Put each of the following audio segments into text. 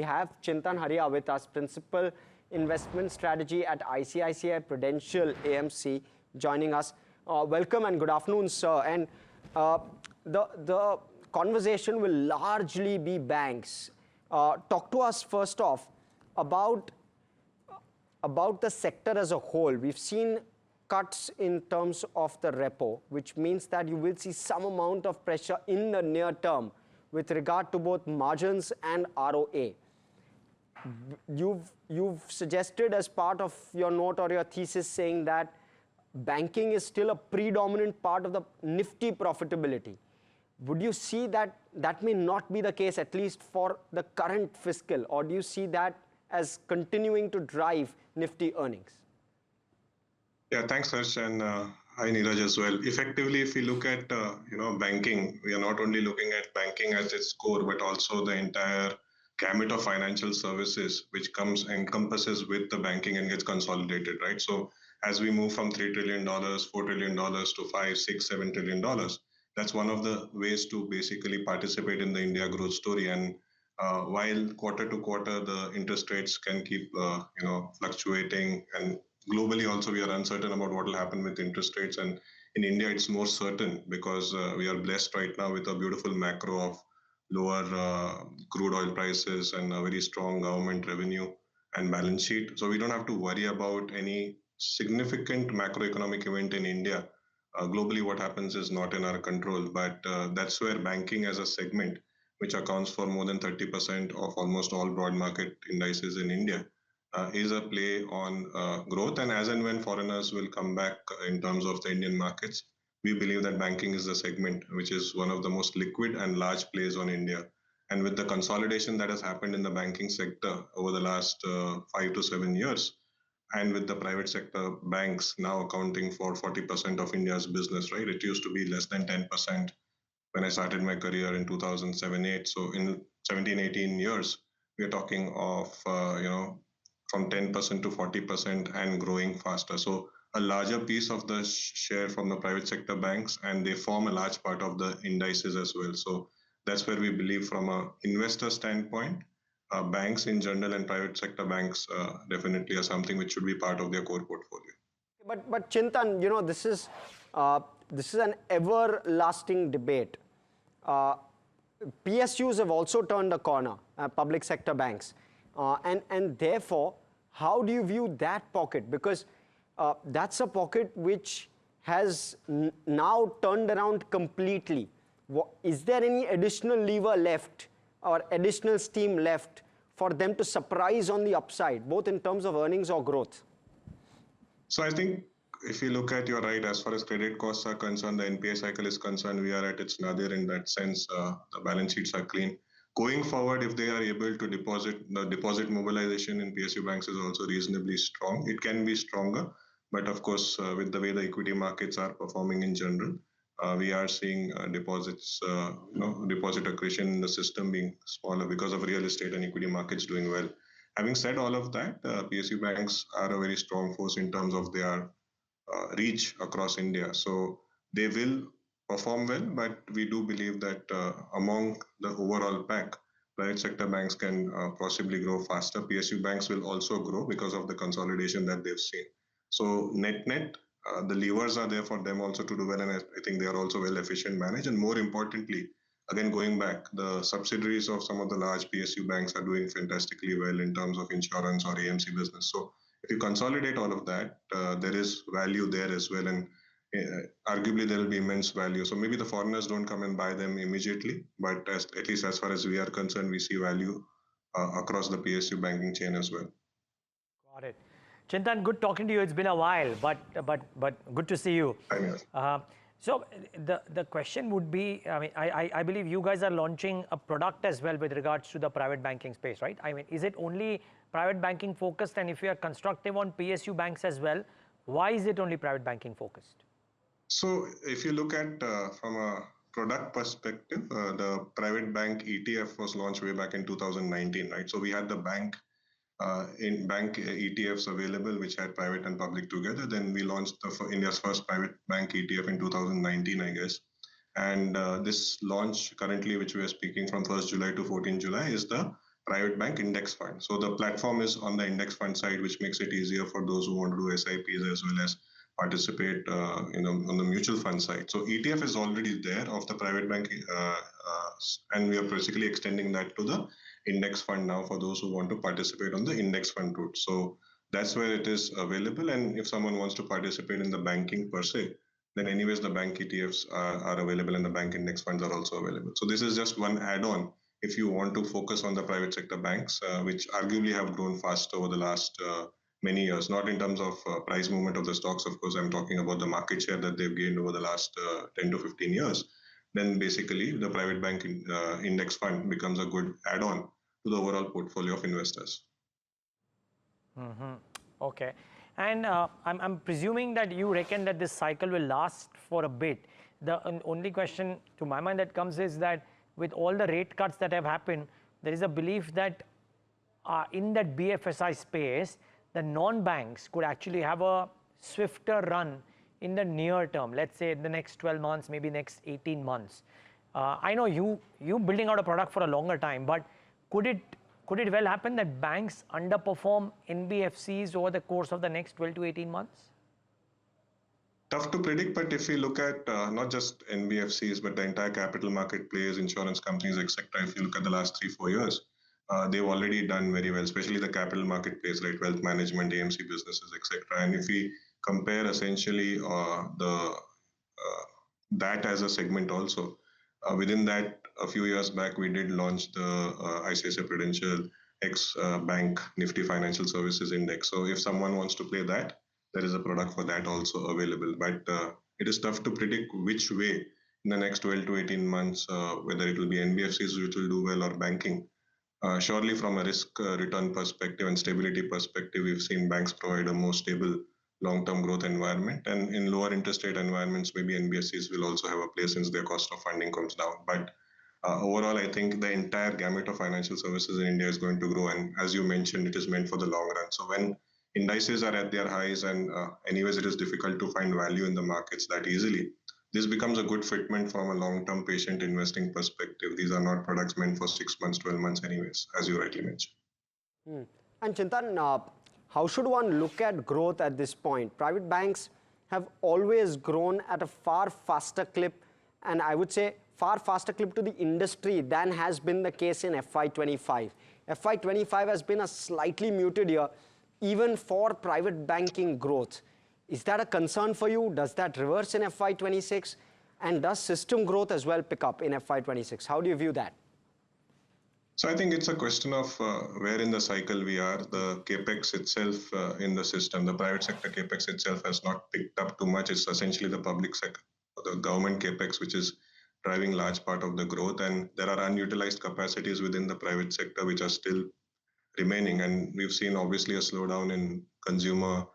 we have Chintan Haria with us, Principal Investment Strategy at ICICI Prudential AMC, joining us. Welcome and good afternoon, sir. And the conversation will largely be banks. Talk to us first off about the sector as a whole. We've seen cuts in terms of the repo, which means that you will see some amount of pressure in the near term with regard to both margins and ROA. You've suggested as part of your note or your thesis saying that banking is still a predominant part of the nifty profitability. Would you see that that may not be the case, at least for the current fiscal, or do you see that as continuing to drive nifty earnings? Yeah, thanks, Harsh, and hi, Neeraj as well. Effectively, if we look at banking, we are not only looking at banking as its core, but also the entire gamut of financial services which encompasses with the banking and gets consolidated, right? So as we move from $3 trillion, $4 trillion to 5, 6, $7 trillion, that's one of the ways to basically participate in the India growth story. And while quarter to quarter the interest rates can keep fluctuating, and globally also we are uncertain about what will happen with interest rates, and in India it's more certain because we are blessed right now with a beautiful macro of lower crude oil prices and a very strong government revenue and balance sheet. So we don't have to worry about any significant macroeconomic event in India. Globally what happens is not in our control, but that's where banking as a segment, which accounts for more than 30% of almost all broad market indices in India, is a play on growth. And as and when foreigners will come back in terms of the Indian markets, we believe that banking is the segment which is one of the most liquid and large plays on India. And with the consolidation that has happened in the banking sector over the last 5 to 7 years, and with the private sector banks now accounting for 40% of India's business, right? It used to be less than 10% when I started my career in 2007-8. So in 17, 18 years, we are talking of, from 10% to 40% and growing faster. So a larger piece of the share from the private sector banks, and they form a large part of the indices as well. So that's where we believe from an investor standpoint, banks in general and private sector banks definitely are something which should be part of their core portfolio. But Chintan, this is an everlasting debate. PSUs have also turned a corner, public sector banks, and therefore, how do you view that pocket? Because that's a pocket which has now turned around completely. Is there any additional lever left or additional steam left for them to surprise on the upside, both in terms of earnings or growth? So I think if you look at, you're right, as far as credit costs are concerned, the NPA cycle is concerned, we are at its nadir in that sense. The balance sheets are clean. Going forward, if they are able to the deposit mobilization in PSU banks is also reasonably strong. It can be stronger, but of course, with the way the equity markets are performing in general, we are seeing deposits, deposit accretion in the system being smaller because of real estate and equity markets doing well. Having said all of that, PSU banks are a very strong force in terms of their reach across India. So they will perform well, but we do believe that among the overall pack, private sector banks can possibly grow faster. PSU banks will also grow because of the consolidation that they've seen. So net, the levers are there for them also to do well, and I think they are also well efficient managed. And more importantly, again, going back, the subsidiaries of some of the large PSU banks are doing fantastically well in terms of insurance or AMC business. So if you consolidate all of that, there is value there as well, and arguably there will be immense value. So maybe the foreigners don't come and buy them immediately, but at least as far as we are concerned, we see value across the PSU banking chain as well. Got it. Chintan, good talking to you. It's been a while, but good to see you. So the question would be, I believe you guys are launching a product as well with regards to the private banking space, right? I mean, is it only private banking focused? And if you are constructive on PSU banks as well, why is it only private banking focused? So if you look at from a product perspective, the private bank ETF was launched way back in 2019, right? So we had the bank ETFs available, which had private and public together. Then we launched India's first private bank ETF in 2019, I guess. And this launch currently, which we are speaking from 1st July to 14th July, is the private bank index fund. So the platform is on the index fund side, which makes it easier for those who want to do SIPs as well as participate on the mutual fund side. So ETF is already there of the private bank, and we are basically extending that to the index fund now for those who want to participate on the index fund route. So that's where it is available. And if someone wants to participate in the banking per se, then anyways the bank ETFs are available and the bank index funds are also available. So this is just one add-on if you want to focus on the private sector banks, which arguably have grown fast over the last many years, not in terms of price movement of the stocks. Of course, I'm talking about the market share that they've gained over the last 10 to 15 years. Then basically the private bank index fund becomes a good add-on to the overall portfolio of investors. Okay. And I'm presuming that you reckon that this cycle will last for a bit. The only question to my mind that comes is that with all the rate cuts that have happened, there is a belief that in that BFSI space, the non-banks could actually have a swifter run in the near term, let's say in the next 12 months, maybe next 18 months. I know you building out a product for a longer time, but could it well happen that banks underperform NBFCs over the course of the next 12 to 18 months? Tough to predict, but if we look at not just NBFCs, but the entire capital market players, insurance companies, etc., if you look at the last 3-4 years, they've already done very well, especially the capital market players, right? Wealth management, AMC businesses, etc. And if we compare essentially that as a segment also, within that, a few years back, we did launch the ICICI Prudential X Bank Nifty Financial Services Index. So if someone wants to play that, there is a product for that also available. But it is tough to predict which way in the next 12 to 18 months, whether it will be NBFCs which will do well or banking. Surely from a risk return perspective and stability perspective, we've seen banks provide a more stable long-term growth environment. And in lower interest rate environments, maybe NBFCs will also have a place since their cost of funding comes down. But overall, I think the entire gamut of financial services in India is going to grow. And as you mentioned, it is meant for the long run. So when indices are at their highs and anyways, it is difficult to find value in the markets that easily, this becomes a good fitment from a long-term patient investing perspective. These are not products meant for 6 months, 12 months anyways, as you rightly mentioned. And Chintan, how should one look at growth at this point? Private banks have always grown at a far faster clip, and I would say far faster clip to the industry than has been the case in FY25. FY25 has been a slightly muted year, even for private banking growth. Is that a concern for you? Does that reverse in FY26? And does system growth as well pick up in FY26? How do you view that? So I think it's a question of where in the cycle we are. The capex itself in the system, the private sector capex itself has not picked up too much. It's essentially the public sector, the government capex, which is driving large part of the growth. And there are unutilized capacities within the private sector which are still remaining. And we've seen obviously a slowdown in consumer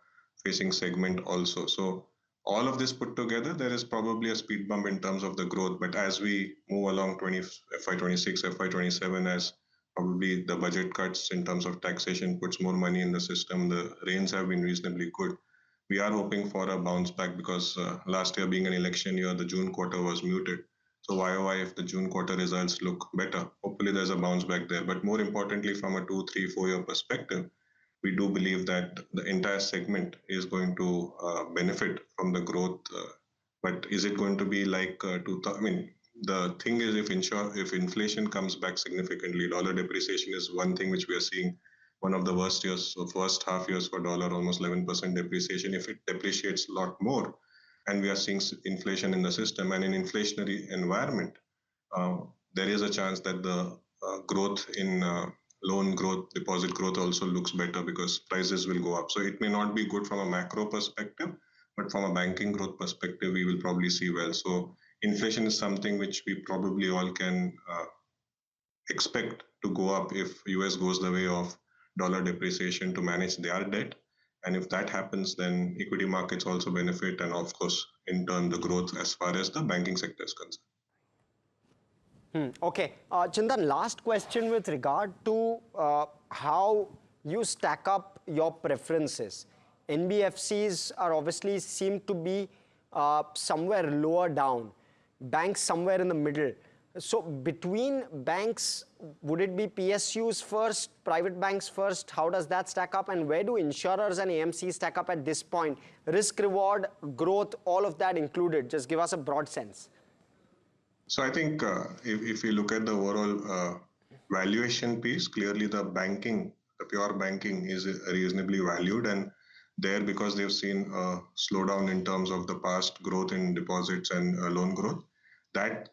facing segment also. So all of this put together, there is probably a speed bump in terms of the growth. But as we move along FY26, FY27, as probably the budget cuts in terms of taxation puts more money in the system, the rains have been reasonably good. We are hoping for a bounce back because last year being an election year, the June quarter was muted. So YOY, if the June quarter results look better, hopefully there's a bounce back there. But more importantly, from a 2, 3, 4 year perspective, we do believe that the entire segment is going to benefit from the growth. But is it going to be like the thing is if inflation comes back significantly, dollar depreciation is one thing which we are seeing. One of the worst years, so first half years for dollar, almost 11% depreciation. If it depreciates a lot more, and we are seeing inflation in the system and in inflationary environment, there is a chance that the growth in loan growth, deposit growth also looks better because prices will go up. So it may not be good from a macro perspective, but from a banking growth perspective, we will probably see well. So inflation is something which we probably all can expect to go up if US goes the way of dollar depreciation to manage their debt. And if that happens, then equity markets also benefit. And of course, in turn, the growth as far as the banking sector is concerned. Okay. Chintan, last question with regard to how you stack up your preferences. NBFCs are obviously seem to be somewhere lower down, banks somewhere in the middle. So between banks, would it be PSUs first, private banks first? How does that stack up? And where do insurers and AMCs stack up at this point? Risk, reward, growth, all of that included. Just give us a broad sense. So I think if you look at the overall valuation piece, clearly the pure banking is reasonably valued, and there, because they've seen a slowdown in terms of the past growth in deposits and loan growth, that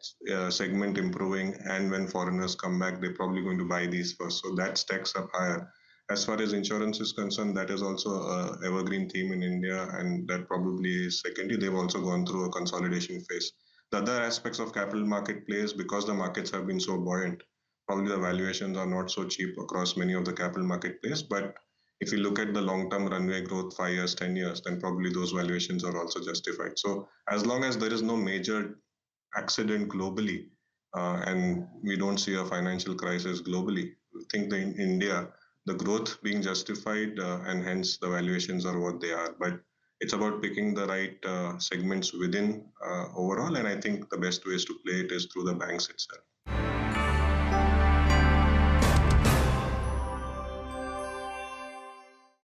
segment improving, and when foreigners come back, they're probably going to buy these first. So that stacks up higher. As far as insurance is concerned, that is also a evergreen theme in India, and that probably is secondary. They've also gone through a consolidation phase. The other aspects of capital market plays, because the markets have been so buoyant, probably the valuations are not so cheap across many of the capital market plays. But if you look at the long-term runway growth, 5 years, 10 years, then probably those valuations are also justified. So as long as there is no major accident globally, and we don't see a financial crisis globally, I think that in India, the growth being justified, and hence the valuations are what they are. But it's about picking the right segments within overall, and I think the best ways to play it is through the banks itself.